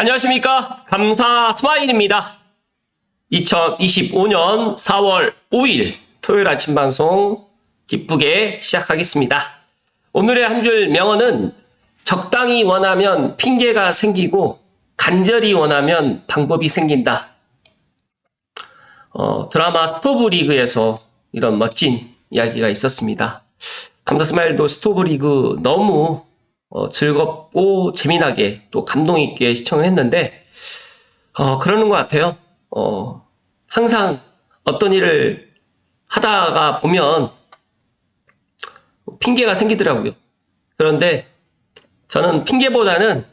안녕하십니까. 감사 스마일입니다. 2025년 4월 5일 토요일 아침 방송 기쁘게 시작하겠습니다. 오늘의 한 줄 명언은 적당히 원하면 핑계가 생기고 간절히 원하면 방법이 생긴다. 드라마 스토브리그에서 이런 멋진 이야기가 있었습니다. 감사 스마일도 스토브리그 너무 즐겁고 재미나게 또 감동 있게 시청을 했는데 그러는 것 같아요. 항상 어떤 일을 하다가 보면 핑계가 생기더라고요. 그런데 저는 핑계보다는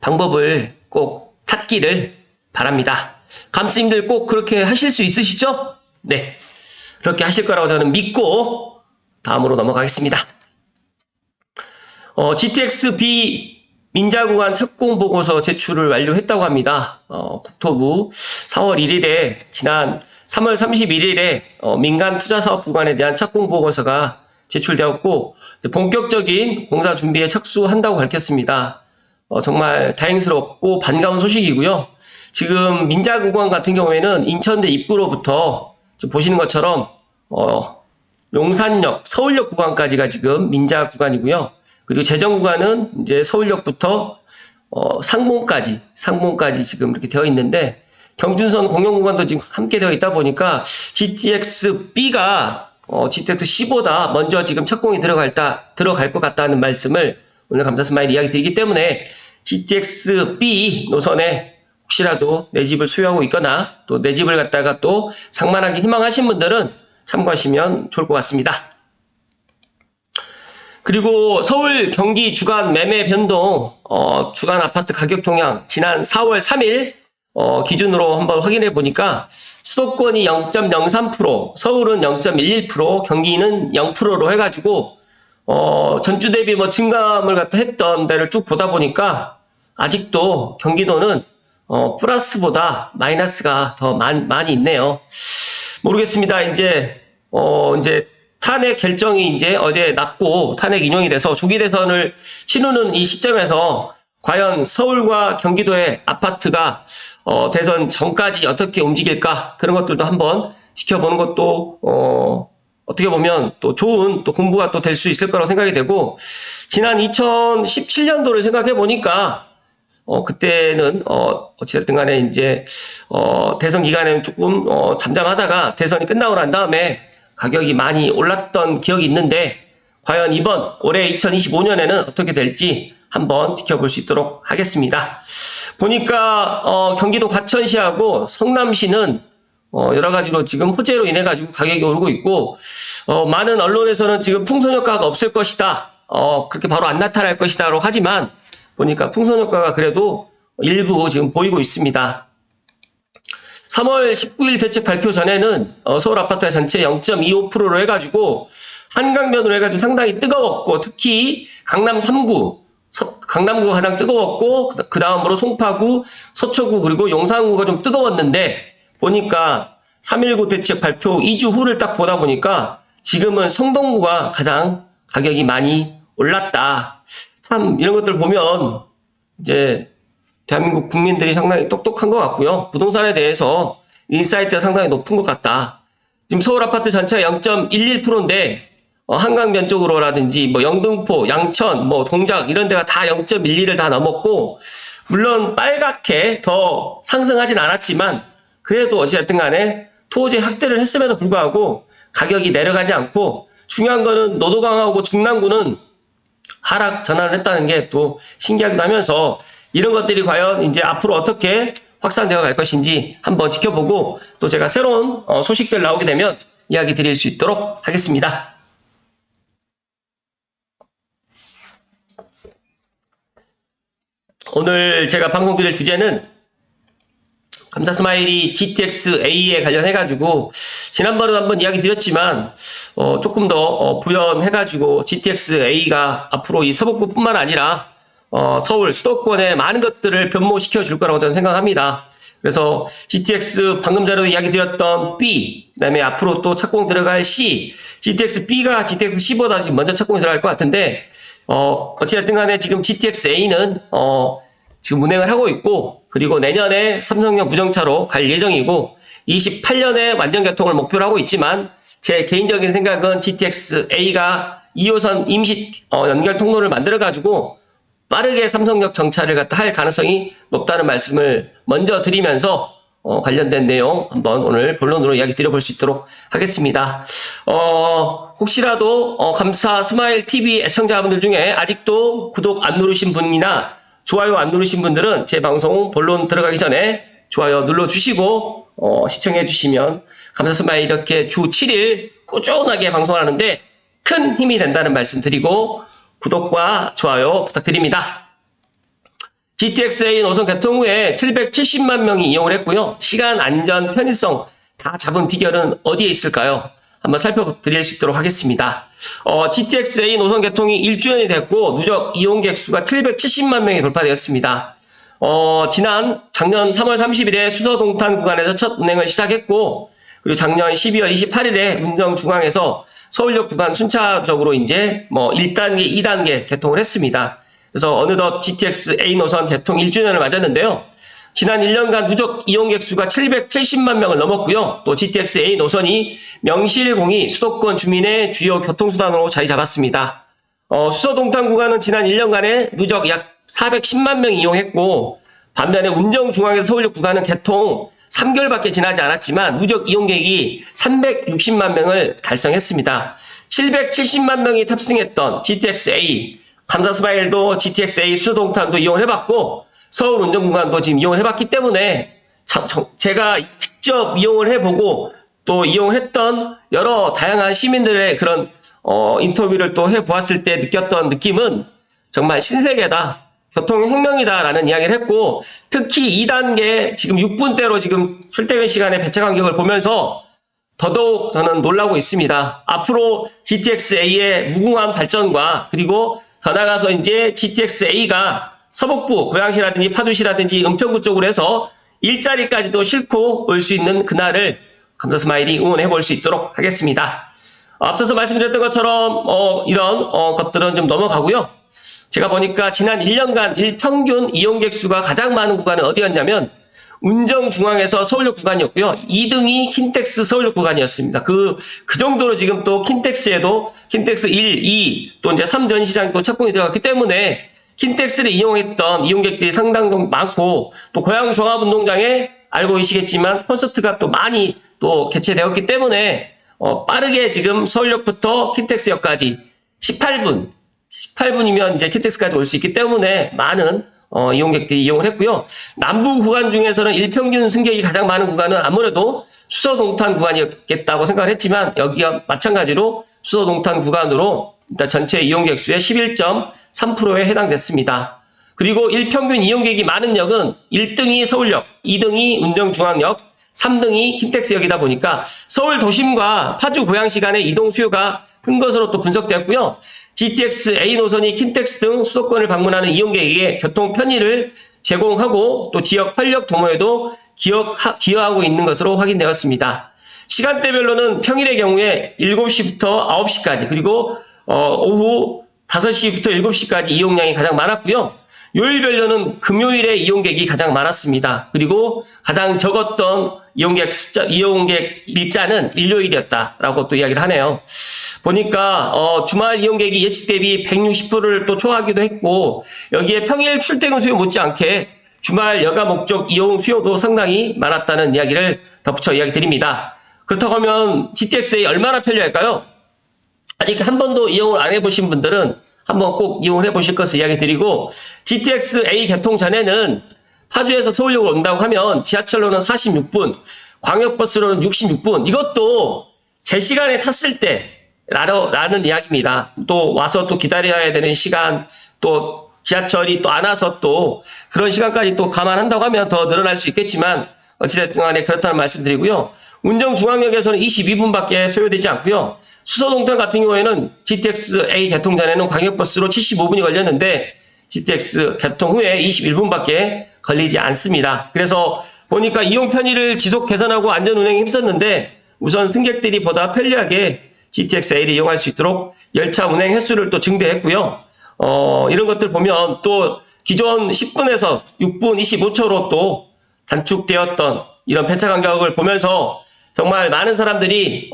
방법을 꼭 찾기를 바랍니다. 감스님들 꼭 그렇게 하실 수 있으시죠? 네, 그렇게 하실 거라고 저는 믿고 다음으로 넘어가겠습니다. GTX-B 민자구간 착공 보고서 제출을 완료했다고 합니다. 국토부 4월 1일에 지난 3월 31일에 민간 투자 사업 구간에 대한 착공 보고서가 제출되었고 본격적인 공사 준비에 착수한다고 밝혔습니다. 정말 다행스럽고 반가운 소식이고요. 지금 민자구간 같은 경우에는 인천대 입구로부터 보시는 것처럼 용산역, 서울역 구간까지가 지금 민자 구간이고요. 그리고 재정 구간은 이제 서울역부터 상봉까지 지금 이렇게 되어 있는데 경준선 공영 구간도 지금 함께 되어 있다 보니까 GTX-B가 GTX-C보다 먼저 지금 착공이 들어갈 것 같다는 말씀을 오늘 감사 스마일 이야기 드리기 때문에 GTX-B 노선에 혹시라도 내 집을 소유하고 있거나 또 내 집을 갖다가 또 상만하게 희망하신 분들은 참고하시면 좋을 것 같습니다. 그리고 서울 경기 주간 매매 변동 주간 아파트 가격 동향 지난 4월 3일 기준으로 한번 확인해 보니까 수도권이 0.03%, 서울은 0.11%, 경기는 0%로 해가지고 전주 대비 증감을 갖다 했던 데를 쭉 보다 보니까 아직도 경기도는 플러스보다 마이너스가 더 많이 있네요. 모르겠습니다. 이제 탄핵 결정이 이제 어제 났고 탄핵 인용이 돼서 조기 대선을 치르는 이 시점에서 과연 서울과 경기도의 아파트가 대선 전까지 어떻게 움직일까 그런 것들도 한번 지켜보는 것도 어떻게 보면 또 좋은 또 공부가 또 될 수 있을 거라고 생각이 되고 지난 2017년도를 생각해 보니까 그때는 어찌됐든 간에 이제 대선 기간에는 조금 잠잠하다가 대선이 끝나고 난 다음에 가격이 많이 올랐던 기억이 있는데 과연 올해 2025년에는 어떻게 될지 한번 지켜볼 수 있도록 하겠습니다. 보니까 경기도 과천시하고 성남시는 여러 가지로 지금 호재로 인해 가지고 가격이 오르고 있고 많은 언론에서는 지금 풍선 효과가 없을 것이다. 그렇게 바로 안 나타날 것이다라고 하지만 보니까 풍선 효과가 그래도 일부 지금 보이고 있습니다. 3월 19일 대책 발표 전에는 서울 아파트 전체 0.25%로 해가지고 한강변으로 해가지고 상당히 뜨거웠고 특히 강남 3구, 강남구가 가장 뜨거웠고 그 다음으로 송파구, 서초구 그리고 용산구가 좀 뜨거웠는데 보니까 3.19 대책 발표 2주 후를 딱 보다 보니까 지금은 성동구가 가장 가격이 많이 올랐다. 참 이런 것들 보면 이제 대한민국 국민들이 상당히 똑똑한 것 같고요. 부동산에 대해서 인사이트가 상당히 높은 것 같다. 지금 서울 아파트 전체가 0.11%인데 한강변 쪽으로라든지 영등포, 양천, 동작 이런 데가 다 0.12를 다 넘었고 물론 빨갛게 더 상승하진 않았지만 그래도 어찌됐든 간에 토지 확대를 했음에도 불구하고 가격이 내려가지 않고 중요한 거는 노도강하고 중랑구는 하락 전환을 했다는 게 또 신기하기도 하면서 이런 것들이 과연 이제 앞으로 어떻게 확산되어 갈 것인지 한번 지켜보고 또 제가 새로운 소식들 나오게 되면 이야기 드릴 수 있도록 하겠습니다. 오늘 제가 방송 드릴 주제는 감사 스마일이 GTX-A에 관련해가지고 지난번에도 한번 이야기 드렸지만 조금 더 부연해가지고 GTX-A가 앞으로 이 서북부뿐만 아니라 서울 수도권의 많은 것들을 변모시켜 줄 거라고 저는 생각합니다. 그래서 GTX 방금 전에도 이야기 드렸던 B, 그다음에 앞으로 또 착공 들어갈 C, GTX-B가 GTX-C보다 지금 먼저 착공이 들어갈 것 같은데 어찌됐든 간에 지금 GTX-A는, 지금 운행을 하고 있고, 그리고 내년에 삼성역 무정차로 갈 예정이고, 28년에 완전 개통을 목표로 하고 있지만, 제 개인적인 생각은 GTX-A가 2호선 임시 연결 통로를 만들어가지고, 빠르게 삼성역 정차를 갖다 할 가능성이 높다는 말씀을 먼저 드리면서, 관련된 내용 한번 오늘 본론으로 이야기 드려볼 수 있도록 하겠습니다. 혹시라도 감사 스마일 TV 애청자분들 중에 아직도 구독 안 누르신 분이나 좋아요 안 누르신 분들은 제 방송 본론 들어가기 전에 좋아요 눌러주시고 시청해 주시면 감사 스마일 이렇게 주 7일 꾸준하게 방송하는데 큰 힘이 된다는 말씀 드리고 구독과 좋아요 부탁드립니다. GTX-A 노선 개통 후에 770만 명이 이용을 했고요. 시간, 안전, 편의성 다 잡은 비결은 어디에 있을까요? 한번 살펴드릴 수 있도록 하겠습니다. GTX-A 노선 개통이 1주년이 됐고 누적 이용객 수가 770만 명이 돌파되었습니다. 작년 3월 30일에 수서동탄 구간에서 첫 운행을 시작했고 그리고 작년 12월 28일에 운정중앙에서 서울역 구간 순차적으로 이제 1단계, 2단계 개통을 했습니다. 그래서 어느덧 GTX-A 노선 개통 1주년을 맞았는데요. 지난 1년간 누적 이용객 수가 770만 명을 넘었고요. 또 GTX-A 노선이 명실공히 수도권 주민의 주요 교통수단으로 자리 잡았습니다. 수서동탄 구간은 지난 1년간에 누적 약 410만 명이 이용했고 반면에 운정중앙에서 서울역 구간은 개통 3개월밖에 지나지 않았지만 누적 이용객이 360만 명을 달성했습니다. 770만 명이 탑승했던 GTX-A 감사 스마일도 GTX-A 수서동탄도 이용을 해봤고 서울 운정구간도 지금 이용을 해봤기 때문에 제가 직접 이용을 해보고 또 이용을 했던 여러 다양한 시민들의 그런 인터뷰를 또 해보았을 때 느꼈던 느낌은 정말 신세계다. 교통혁명이다 라는 이야기를 했고 특히 2단계 지금 6분대로 지금 출퇴근 시간의 배차 간격을 보면서 더더욱 저는 놀라고 있습니다. 앞으로 GTX-A의 무궁한 발전과 그리고 더 나아가서 이제 GTX-A가 서북부, 고양시라든지 파주시라든지 은평구 쪽으로 해서 일자리까지도 싣고 올 수 있는 그날을 감사 스마일이 응원해 볼 수 있도록 하겠습니다. 앞서서 말씀드렸던 것처럼 이런 것들은 좀 넘어가고요. 제가 보니까 지난 1년간 일평균 이용객 수가 가장 많은 구간은 어디였냐면 운정중앙에서 서울역 구간이었고요. 2등이 킨텍스 서울역 구간이었습니다. 그 정도로 지금 또 킨텍스에도 킨텍스 1, 2, 또 이제 3 전시장이 또 착공이 들어갔기 때문에 킨텍스를 이용했던 이용객들이 상당히 많고 또 고양종합운동장에 알고 계시겠지만 콘서트가 또 많이 또 개최되었기 때문에 빠르게 지금 서울역부터 킨텍스역까지 18분이면 이제 킨텍스까지 올 수 있기 때문에 많은 이용객들이 이용을 했고요. 남부 구간 중에서는 일평균 승객이 가장 많은 구간은 아무래도 수서동탄 구간이었겠다고 생각을 했지만 여기가 마찬가지로 수서동탄 구간으로 일단 전체 이용객 수의 11.3%에 해당됐습니다. 그리고 일평균 이용객이 많은 역은 1등이 서울역, 2등이 운정중앙역, 3등이 킨텍스역이다 보니까 서울 도심과 파주 고양시 간의 이동 수요가 큰 것으로 또 분석되었고요. GTX-A 노선이 킨텍스 등 수도권을 방문하는 이용객에게 교통 편의를 제공하고 또 지역 활력 도모에도 기여하고 있는 것으로 확인되었습니다. 시간대별로는 평일의 경우에 7시부터 9시까지 그리고 오후 5시부터 7시까지 이용량이 가장 많았고요. 요일별로는 금요일에 이용객이 가장 많았습니다. 그리고 가장 적었던 이용객 일자는 일요일이었다라고 또 이야기를 하네요. 보니까 주말 이용객이 예측 대비 160%를 또 초과하기도 했고 여기에 평일 출퇴근 수요 못지않게 주말 여가 목적 이용 수요도 상당히 많았다는 이야기를 덧붙여 이야기 드립니다. 그렇다고 하면 GTX-A 얼마나 편리할까요? 아직 한 번도 이용을 안 해보신 분들은 한번 꼭 이용을 해보실 것을 이야기 드리고 GTX-A 개통 전에는 파주에서 서울역으로 온다고 하면 지하철로는 46분, 광역버스로는 66분 이것도 제 시간에 탔을 때 라는 이야기입니다. 또 와서 또 기다려야 되는 시간 또 지하철이 또 안 와서 또 그런 시간까지 또 감안한다고 하면 더 늘어날 수 있겠지만 어찌됐든 간에 그렇다는 말씀드리고요. 운정중앙역에서는 22분밖에 소요되지 않고요. 수서동탄 같은 경우에는 GTX-A 개통 전에는 광역버스로 75분이 걸렸는데 GTX 개통 후에 21분밖에 걸리지 않습니다. 그래서 보니까 이용 편의를 지속 개선하고 안전운행에 힘썼는데 우선 승객들이 보다 편리하게 GTX-A를 이용할 수 있도록 열차 운행 횟수를 또 증대했고요. 이런 것들 보면 또 기존 10분에서 6분 25초로 또 단축되었던 이런 배차 간격을 보면서 정말 많은 사람들이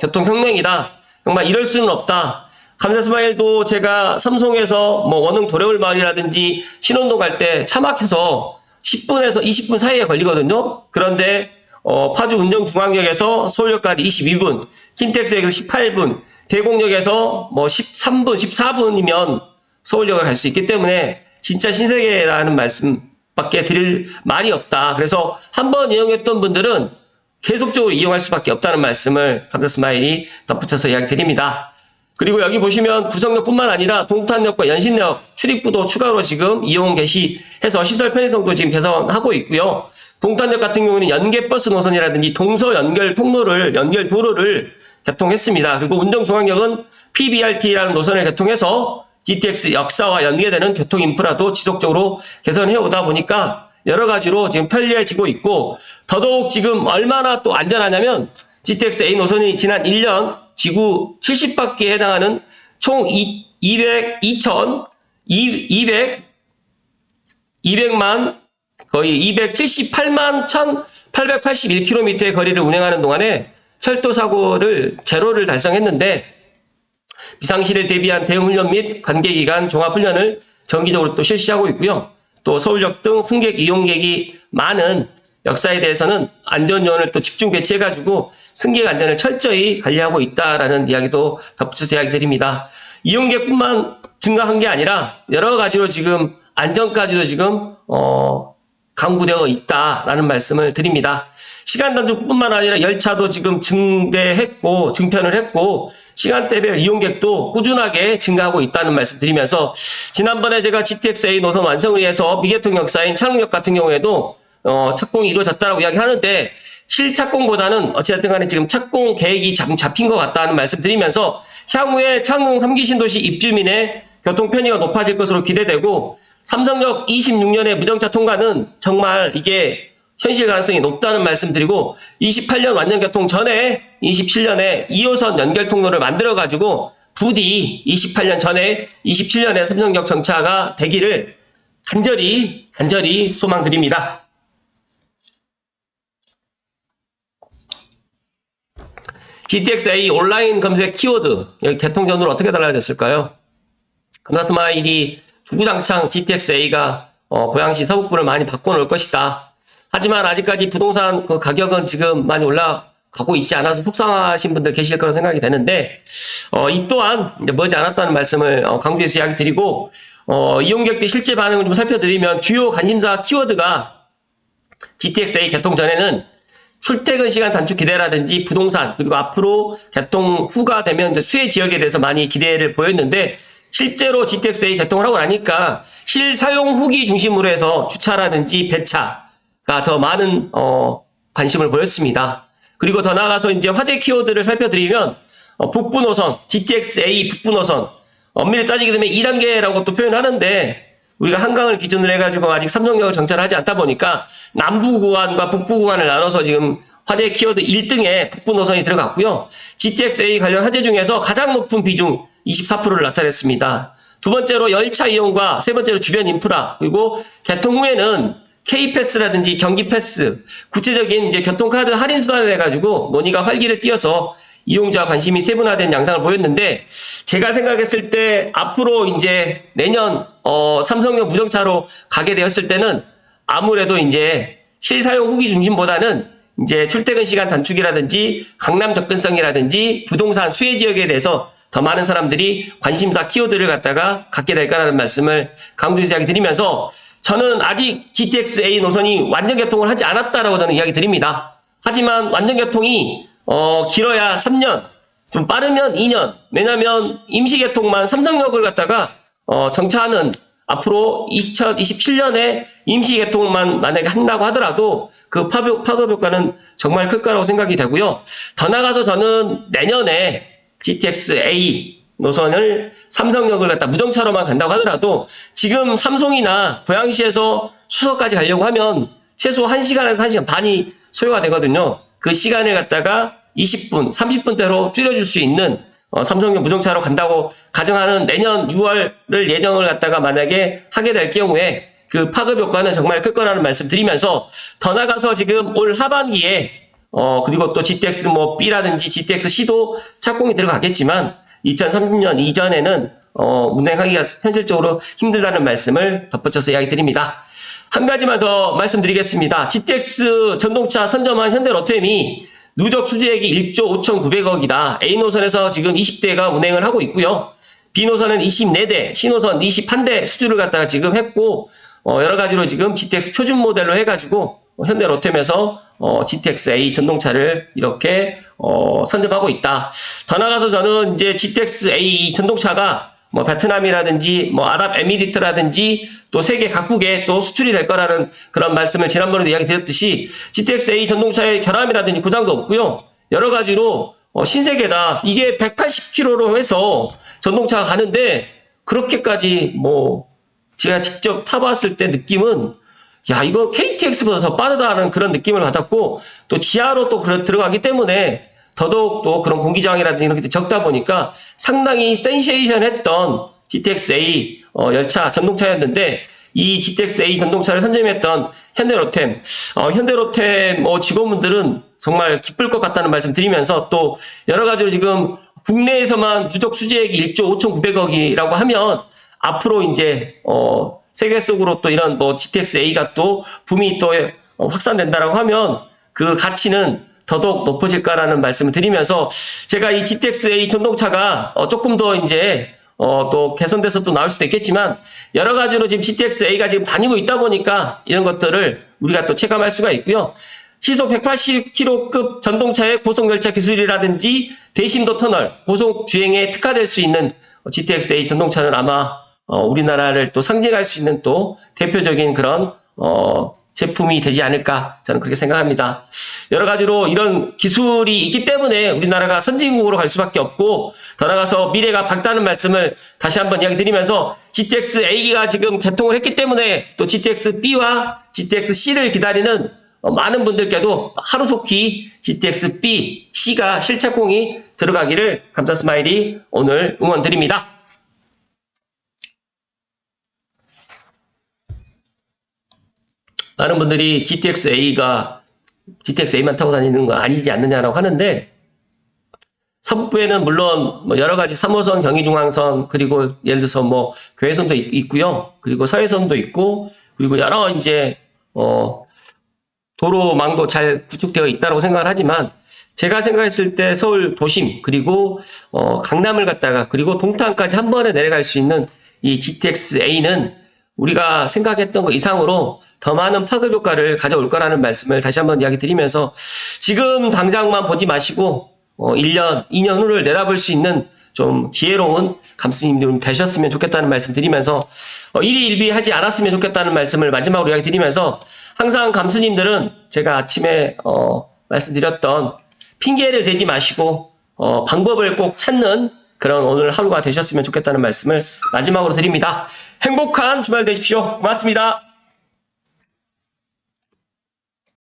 교통혁명이다. 정말 이럴 수는 없다. 감사스마일도 제가 삼송에서 뭐 원흥 도래울 마을이라든지 신원동 갈 때 차 막혀서 10분에서 20분 사이에 걸리거든요. 그런데 파주 운정중앙역에서 서울역까지 22분, 킨텍스역에서 18분, 대곡역에서 뭐 13분, 14분이면 서울역을 갈 수 있기 때문에 진짜 신세계라는 말씀밖에 드릴 말이 없다. 그래서 한번 이용했던 분들은 계속적으로 이용할 수밖에 없다는 말씀을 감사스마일이 덧붙여서 이야기 드립니다. 그리고 여기 보시면 구성역뿐만 아니라 동탄역과 연신역 출입구도 추가로 지금 이용 개시해서 시설 편의성도 지금 개선하고 있고요. 동탄역 같은 경우는 연계버스 노선이라든지 동서 연결 통로를, 연결 도로를 개통했습니다. 그리고 운정중앙역은 PBRT라는 노선을 개통해서 GTX 역사와 연계되는 교통 인프라도 지속적으로 개선해 오다 보니까 여러 가지로 지금 편리해지고 있고, 더더욱 지금 얼마나 또 안전하냐면 GTX A 노선이 지난 1년 지구 70바퀴에 해당하는 총 200만 거의 278만 1881km의 거리를 운행하는 동안에 철도 사고를 제로를 달성했는데, 비상시를 대비한 대응훈련 및 관계기간 종합훈련을 정기적으로 또 실시하고 있고요. 또 서울역 등 승객 이용객이 많은 역사에 대해서는 안전요원을 또 집중 배치해가지고 승객 안전을 철저히 관리하고 있다라는 이야기도 덧붙여서 이야기 드립니다. 이용객뿐만 증가한 게 아니라 여러 가지로 지금 안전까지도 지금 강구되어 있다라는 말씀을 드립니다. 시간 단축뿐만 아니라 열차도 지금 증편을 했고 시간대별 이용객도 꾸준하게 증가하고 있다는 말씀 드리면서, 지난번에 제가 GTX-A 노선 완성을 위해서 미개통 역사인 창릉역 같은 경우에도 착공이 이루어졌다고 이야기하는데, 실착공보다는 어찌됐든 간에 지금 착공 계획이 잡힌 것 같다는 말씀 드리면서, 향후에 창릉 3기 신도시 입주민의 교통 편의가 높아질 것으로 기대되고, 삼성역 26년의 무정차 통과는 정말 이게 현실 가능성이 높다는 말씀드리고, 28년 완전 개통 전에 27년에 2호선 연결 통로를 만들어가지고 부디 28년 전에 27년에 삼성역 정차가 되기를 간절히 소망드립니다. GTX-A 온라인 검색 키워드, 여기 개통 전후로 어떻게 달라졌을까요? 감사스마일이 주구장창 GTX-A가 고양시 서북부를 많이 바꿔놓을 것이다. 하지만 아직까지 부동산 그 가격은 지금 많이 올라가고 있지 않아서 속상하신 분들 계실 거라고 생각이 되는데, 이 또한 이제 머지않았다는 말씀을 강조해서 이야기 드리고, 이용객들 실제 반응을 좀 살펴드리면 주요 관심사 키워드가 GTX-A 개통 전에는 출퇴근 시간 단축 기대라든지 부동산, 그리고 앞으로 개통 후가 되면 이제 수혜 지역에 대해서 많이 기대를 보였는데, 실제로 GTX-A 개통을 하고 나니까 실사용 후기 중심으로 해서 주차라든지 배차가 더 많은 관심을 보였습니다. 그리고 더 나아가서 이제 화제 키워드를 살펴드리면 북부 노선, GTX-A 북부 노선, 엄밀히 따지게 되면 2단계라고 또 표현하는데, 우리가 한강을 기준으로 해가지고 아직 삼성역을 정차를 하지 않다 보니까 남부 구간과 북부 구간을 나눠서 지금 화제 키워드 1등에 북부 노선이 들어갔고요. GTX-A 관련 화제 중에서 가장 높은 비중 24%를 나타냈습니다. 두 번째로 열차 이용과 세 번째로 주변 인프라, 그리고 개통 후에는 K패스라든지 경기패스, 구체적인 이제 교통카드 할인 수단을 해가지고 논의가 활기를 띠어서 이용자 관심이 세분화된 양상을 보였는데, 제가 생각했을 때 앞으로 이제 내년 삼성역 무정차로 가게 되었을 때는 아무래도 이제 실사용 후기 중심보다는 이제 출퇴근 시간 단축이라든지 강남 접근성이라든지 부동산 수혜 지역에 대해서 더 많은 사람들이 관심사 키워드를 갖게 될까라는 말씀을 강조해서 이야기 드리면서, 저는 아직 GTX-A 노선이 완전 개통을 하지 않았다라고 저는 이야기 드립니다. 하지만 완전 개통이 길어야 3년, 좀 빠르면 2년. 왜냐면 임시 개통만 삼성역을 갖다가 정차하는, 앞으로 2027년에 임시 개통만 만약에 한다고 하더라도 그 파급 효과는 정말 클 거라고 생각이 되고요. 더 나가서 저는 내년에 GTX-A 노선을 삼성역을 갖다 무정차로만 간다고 하더라도, 지금 삼송이나 고양시에서 수서까지 가려고 하면 최소 1시간에서 1시간 반이 소요가 되거든요. 그 시간을 갖다가 20분, 30분대로 줄여줄 수 있는 삼성용 무정차로 간다고 가정하는 내년 6월을 예정을 갖다가 만약에 하게 될 경우에 그 파급 효과는 정말 클 거라는 말씀 드리면서 더 나가서 지금 올 하반기에 그리고 또 GTX 뭐 B라든지 GTX C도 착공이 들어가겠지만 2030년 이전에는 운행하기가 현실적으로 힘들다는 말씀을 덧붙여서 이야기 드립니다. 한 가지만 더 말씀드리겠습니다. GTX 전동차 선점한 현대로템이 누적 수주액이 1조 5,900억이다. A노선에서 지금 20대가 운행을 하고 있고요. B노선은 24대, C노선 21대 수주를 갖다가 지금 했고 여러 가지로 지금 GTX 표준 모델로 해가지고 현대로템에서 GTX A 전동차를 이렇게 선점하고 있다. 더 나가서 저는 이제 GTX A 전동차가 뭐 베트남이라든지 뭐 아랍에미리트라든지 또 세계 각국에 또 수출이 될 거라는 그런 말씀을 지난번에도 이야기 드렸듯이 GTX A 전동차의 결함이라든지 고장도 없고요. 여러 가지로 신세계다. 이게 180km로 해서 전동차가 가는데 그렇게까지 뭐 제가 직접 타봤을 때 느낌은 야 이거 KTX보다 더 빠르다는 그런 느낌을 받았고 또 지하로 또 들어가기 때문에 더더욱 또 그런 공기저항이라든지 이런 게 적다 보니까 상당히 센세이션했던 GTX A 열차 전동차였는데 이 GTX A 전동차를 선점했던 현대로템 직원분들은 정말 기쁠 것 같다는 말씀 드리면서 또 여러 가지로 지금 국내에서만 누적 수주액이 1조 5,900억이라고 하면 앞으로 이제 세계 속으로 또 이런 뭐 GTX A가 또 붐이 또 확산된다라고 하면 그 가치는 더더욱 높아질까라는 말씀을 드리면서 제가 이 GTX A 전동차가 조금 더 이제 또 개선돼서 또 나올 수도 있겠지만 여러 가지로 지금 GTX A가 지금 다니고 있다 보니까 이런 것들을 우리가 또 체감할 수가 있고요. 시속 180km급 전동차의 고속열차 기술이라든지 대심도 터널, 고속 주행에 특화될 수 있는 GTX A 전동차는 아마 우리나라를 또 상징할 수 있는 또 대표적인 그런 제품이 되지 않을까 저는 그렇게 생각합니다. 여러 가지로 이런 기술이 있기 때문에 우리나라가 선진국으로 갈 수밖에 없고 더 나아가서 미래가 밝다는 말씀을 다시 한번 이야기 드리면서 GTX A가 지금 개통을 했기 때문에 또 GTX B와 GTX C를 기다리는 많은 분들께도 하루속히 GTX B, C가 실착공이 들어가기를 감사스마일이 오늘 응원드립니다. 많은 분들이 GTX A만 타고 다니는 거 아니지 않느냐라고 하는데 서북부에는 물론 뭐 여러 가지 3호선, 경의중앙선 그리고 예를 들어서 뭐 교회선도 있고요. 그리고 서해선도 있고 그리고 여러 이제 도로망도 잘 구축되어 있다고 생각을 하지만 제가 생각했을 때 서울 도심 그리고 강남을 갔다가 그리고 동탄까지 한 번에 내려갈 수 있는 이 GTX A는 우리가 생각했던 것 이상으로 더 많은 파급 효과를 가져올 거라는 말씀을 다시 한번 이야기 드리면서 지금 당장만 보지 마시고 1년, 2년 후를 내다볼 수 있는 좀 지혜로운 감스님들 되셨으면 좋겠다는 말씀 드리면서 일희일비하지 않았으면 좋겠다는 말씀을 마지막으로 이야기 드리면서 항상 감스님들은 제가 아침에 말씀드렸던 핑계를 대지 마시고 방법을 꼭 찾는 그런 오늘 하루가 되셨으면 좋겠다는 말씀을 마지막으로 드립니다. 행복한 주말 되십시오. 고맙습니다.